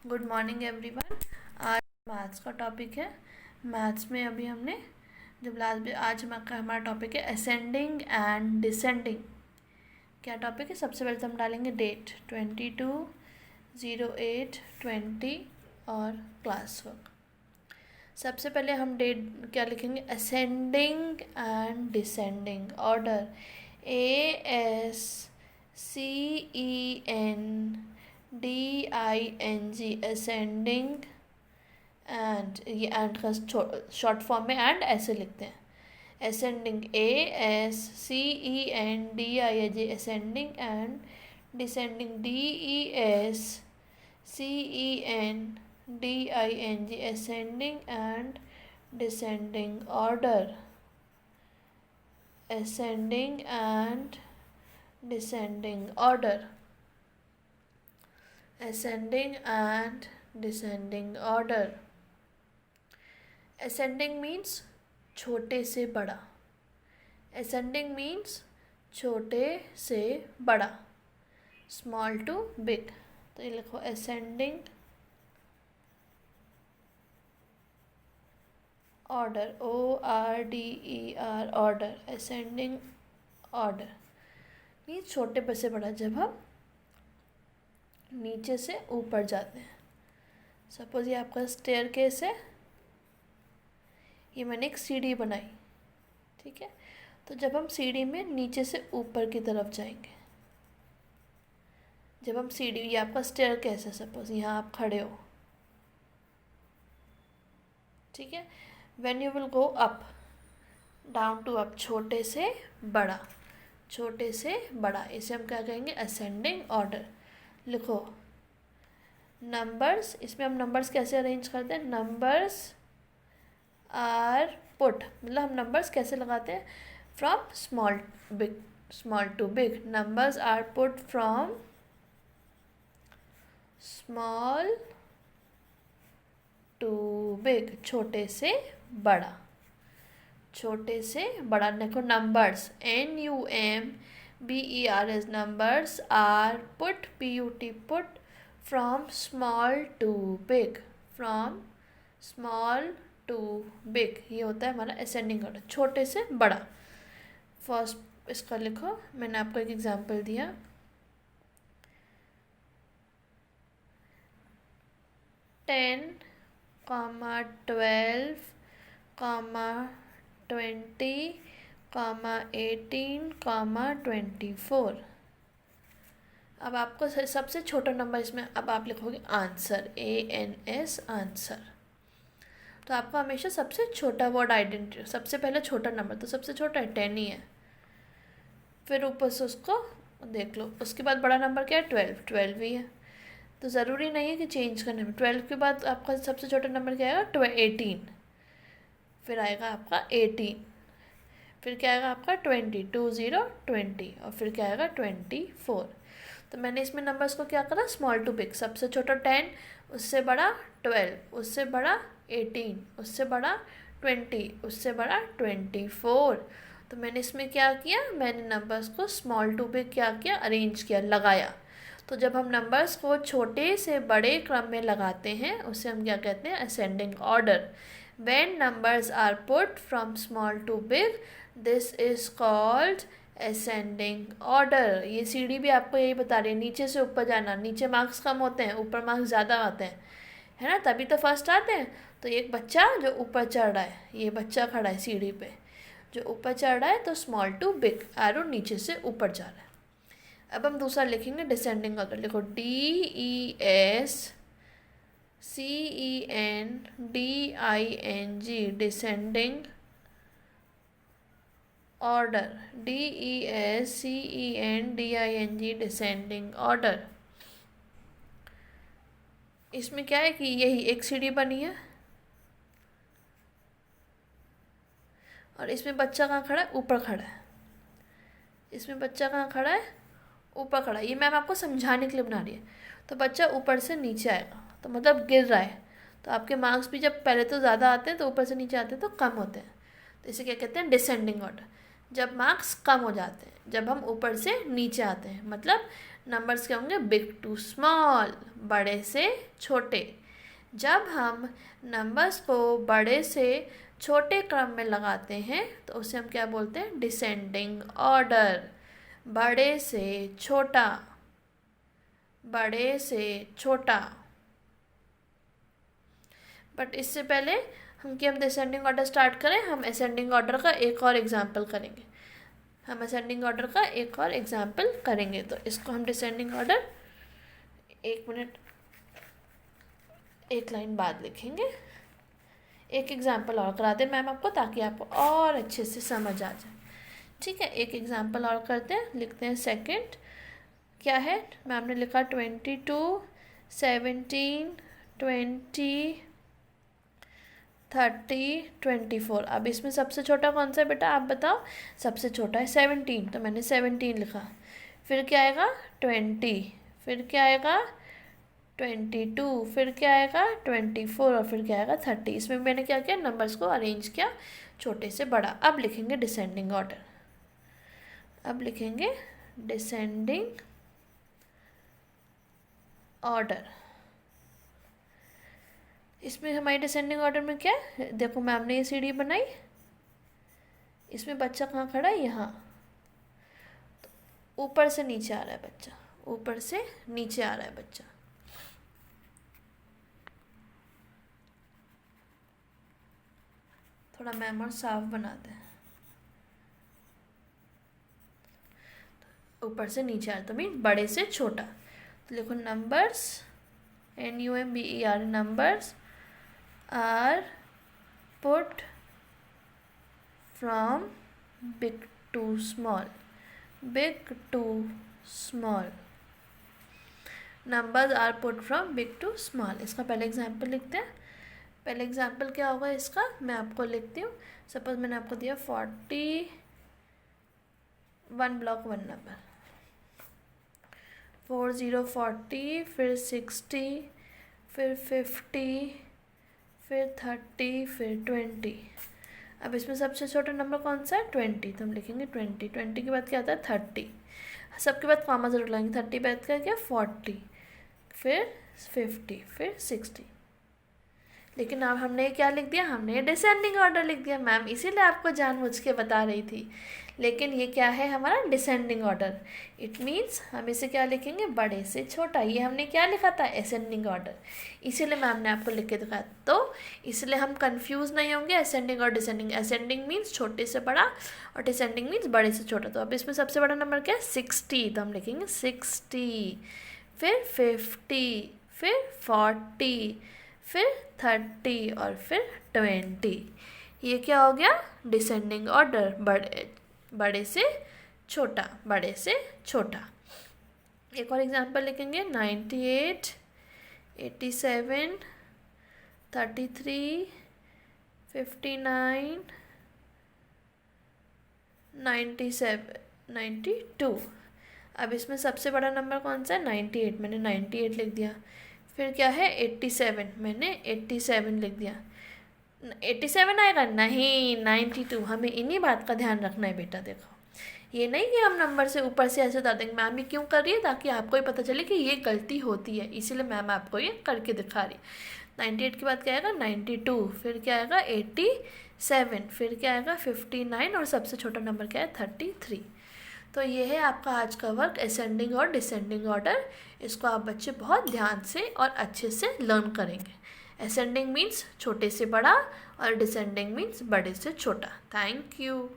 Good morning everyone. आज maths का topic है। मैथ्स में अभी हमने जब लास्ट आज हमारा टॉपिक है असेंडिंग एंड डिसेंडिंग। क्या टॉपिक है? सबसे पहले तो हम डालेंगे डेट 22/08/20 और क्लास वर्क। सबसे पहले हम डेट क्या लिखेंगे? Ascending and descending order ASCENDING ascending and, ये एंड का शॉर्ट फॉर्म में एंड ऐसे लिखते हैं। Ascending ASCENDING ascending and descending DESCENDING ascending and descending order ascending and descending order ascending and descending order ascending means छोटे से बड़ा। ascending means छोटे से बड़ा, स्मॉल टू बिग। तो ये लिखो ascending order ORDER order ascending order means छोटे पर से बड़ा जब हम नीचे से ऊपर जाते हैं। सपोज ये आपका स्टेयर केस है, ये मैंने एक सीढ़ी बनाई, ठीक है। तो जब हम सीढ़ी में नीचे से ऊपर की तरफ जाएंगे, जब हम सीढ़ी, ये आपका स्टेयर केस है, सपोज यहाँ आप खड़े हो, ठीक है। When you will go up, down to up, छोटे से बड़ा, छोटे से बड़ा, इसे हम क्या कहेंगे? Ascending order. लिखो नंबर्स, इसमें हम नंबर्स कैसे अरेंज करते हैं? नंबर्स आर पुट, मतलब हम नंबर्स कैसे लगाते हैं? From small big, small to big. Numbers are put from small to big, छोटे से बड़ा, छोटे से बड़ा। देखो numbers NUMBERS numbers are put PUT put from small to big, from small to big. ये होता है हमारा असेंडिंग ऑर्डर, छोटे से बड़ा। फर्स्ट इसका लिखो, मैंने आपको एक एग्जांपल दिया। 10, 12, 20, 18, 24। अब आपको सबसे छोटा नंबर इसमें, अब आप लिखोगे आंसर ANS आंसर। तो आपको हमेशा सबसे छोटा वर्ड आइडेंटिटी, सबसे पहले छोटा नंबर, तो सबसे छोटा 10 ही है। फिर ऊपर से उसको देख लो, उसके बाद बड़ा नंबर क्या है? 12 ही है। तो ज़रूरी नहीं है कि चेंज करने में। 12 के बाद आपका सबसे छोटा नंबर क्या आएगा? 18। फिर आएगा आपका 18, फिर क्या आएगा आपका 20, 20, और फिर क्या आएगा 24। तो मैंने इसमें नंबर्स को क्या करा? Small to big. सबसे छोटा 10, उससे बड़ा 12, उससे बड़ा 18, उससे बड़ा 20, उससे बड़ा 24। तो मैंने इसमें क्या किया? मैंने नंबर्स को स्मॉल टू बिग क्या किया? अरेंज किया, लगाया। तो जब हम नंबर्स को छोटे से बड़े क्रम में लगाते हैं, उसे हम क्या कहते हैं? Ascending order. When numbers are put from small to big, this is called ascending order। ये सीढ़ी भी आपको यही बता रही है, नीचे से ऊपर जाना। नीचे मार्क्स कम होते हैं, ऊपर मार्क्स ज़्यादा आते हैं, है ना, तभी तो फर्स्ट आते हैं। तो एक बच्चा जो ऊपर चढ़ रहा है, ये बच्चा खड़ा है सीढ़ी पे, जो ऊपर चढ़ रहा है, तो स्मॉल टू बिग, एरो नीचे से ऊपर जा रहा है। अब हम दूसरा लिखेंगे डिसेंडिंग ऑर्डर। लिखो DESCENDING descending order, DESCENDING descending order. इसमें क्या है कि यही एक सीढ़ी बनी है, और इसमें बच्चा कहाँ खड़ा है? ऊपर खड़ा है। इसमें बच्चा कहाँ खड़ा है? ऊपर खड़ा है। ये मैम आपको समझाने के लिए बना रही है। तो बच्चा ऊपर से नीचे आएगा, तो मतलब गिर रहा है। तो आपके मार्क्स भी जब पहले तो ज़्यादा आते हैं, तो ऊपर से नीचे आते हैं तो कम होते हैं। तो इसे क्या कहते हैं? Descending order. जब मार्क्स कम हो जाते हैं, जब हम ऊपर से नीचे आते हैं, मतलब नंबर्स क्या होंगे, बिग टू स्मॉल, बड़े से छोटे। जब हम नंबर्स को बड़े से छोटे क्रम में लगाते हैं तो उसे हम क्या बोलते हैं, डिसेंडिंग ऑर्डर। बड़े से छोटा, बड़े से छोटा। बट इससे पहले हम डिसेंडिंग ऑर्डर स्टार्ट करें, हम असेंडिंग ऑर्डर का एक और एग्जाम्पल करेंगे। तो इसको हम डिसेंडिंग ऑर्डर 1 मिनट 1 लाइन बाद लिखेंगे। एक एग्जाम्पल और कराते हैं मैम आपको, ताकि आपको और अच्छे से समझ आ जाए। ठीक है, एक एग्जाम्पल और करते हैं, लिखते हैं सेकंड। क्या है, मैम ने लिखा 22, 17, 20, 30, 24। अब इसमें सबसे छोटा कौन सा है बेटा, आप बताओ। सबसे छोटा है 17, तो मैंने 17 लिखा। फिर क्या आएगा 20, फिर क्या आएगा 22, फिर क्या आएगा 24 और फिर क्या आएगा 30। इसमें मैंने क्या किया, नंबर्स को अरेंज किया छोटे से बड़ा। अब लिखेंगे डिसेंडिंग ऑर्डर। इसमें हमारी डिसेंडिंग ऑर्डर में क्या है, देखो मैम ने ये सीढ़ी बनाई, इसमें बच्चा कहाँ खड़ा है, यहाँ। तो ऊपर से नीचे आ रहा है बच्चा, ऊपर से नीचे आ रहा है बच्चा। थोड़ा मैम और साफ बनाते हैं। ऊपर से नीचे आ रहा तो मीन बड़े से छोटा। तो लिखो numbers, NUMBER, numbers are put from big to small, numbers are put from big to small। इसका पहले एग्जाम्पल लिखते हैं। पहले एग्जाम्पल क्या होगा इसका, मैं आपको लिखती हूँ। सपोज मैंने आपको दिया 41 ब्लॉक 1 नंबर, 40, 40, फिर 60, फिर 50, फिर 30, फिर 20। अब इसमें सबसे छोटा नंबर कौन सा है, 20, तो हम लिखेंगे 20। 20 के बाद क्या आता है 30, सबके बाद कॉमा जरूर लगाएंगे। 30 बाद क्या 40, फिर 50, फिर 60। लेकिन अब हमने क्या लिख दिया, हमने डिसेंडिंग ऑर्डर लिख दिया मैम, इसीलिए आपको जानबूझ के बता रही थी। लेकिन ये क्या है हमारा डिसेंडिंग ऑर्डर। इट मीन्स हम इसे क्या लिखेंगे, बड़े से छोटा। ये हमने क्या लिखा था, असेंडिंग ऑर्डर, इसीलिए मैम ने आपको लिख के दिखाया। तो इसलिए हम कंफ्यूज नहीं होंगे असेंडिंग और डिसेंडिंग। असेंडिंग मीन्स छोटे से बड़ा और डिसेंडिंग मीन्स बड़े से छोटा। तो अब इसमें सबसे बड़ा नंबर क्या है 60, तो हम लिखेंगे 60, फिर 50, फिर 40, फिर 30 और फिर 20। ये क्या हो गया, डिसेंडिंग ऑर्डर, बड़े से छोटा, बड़े से छोटा। एक और एग्जांपल लिखेंगे 98, 87, 33, 59, 97, 92। अब इसमें सबसे बड़ा नंबर कौन सा है 98, मैंने 98 लिख दिया। फिर क्या है 87, मैंने 87 लिख दिया। 87 आएगा नहीं, 92। हमें इन्हीं बात का ध्यान रखना है बेटा। देखो ये नहीं कि हम नंबर से ऊपर से ऐसे उतार देंगे। मैम ये क्यों कर रही है, ताकि आपको ही पता चले कि ये गलती होती है, इसीलिए मैम आपको ये करके दिखा रही है। 98 के बाद क्या आएगा 92, फिर क्या आएगा 87, फिर क्या आएगा 59 और सबसे छोटा नंबर क्या है 33। तो ये है आपका आज का वर्क, असेंडिंग और डिसेंडिंग ऑर्डर। इसको आप बच्चे बहुत ध्यान से और अच्छे से लर्न करेंगे। असेंडिंग मीन्स छोटे से बड़ा और डिसेंडिंग मीन्स बड़े से छोटा। Thank you.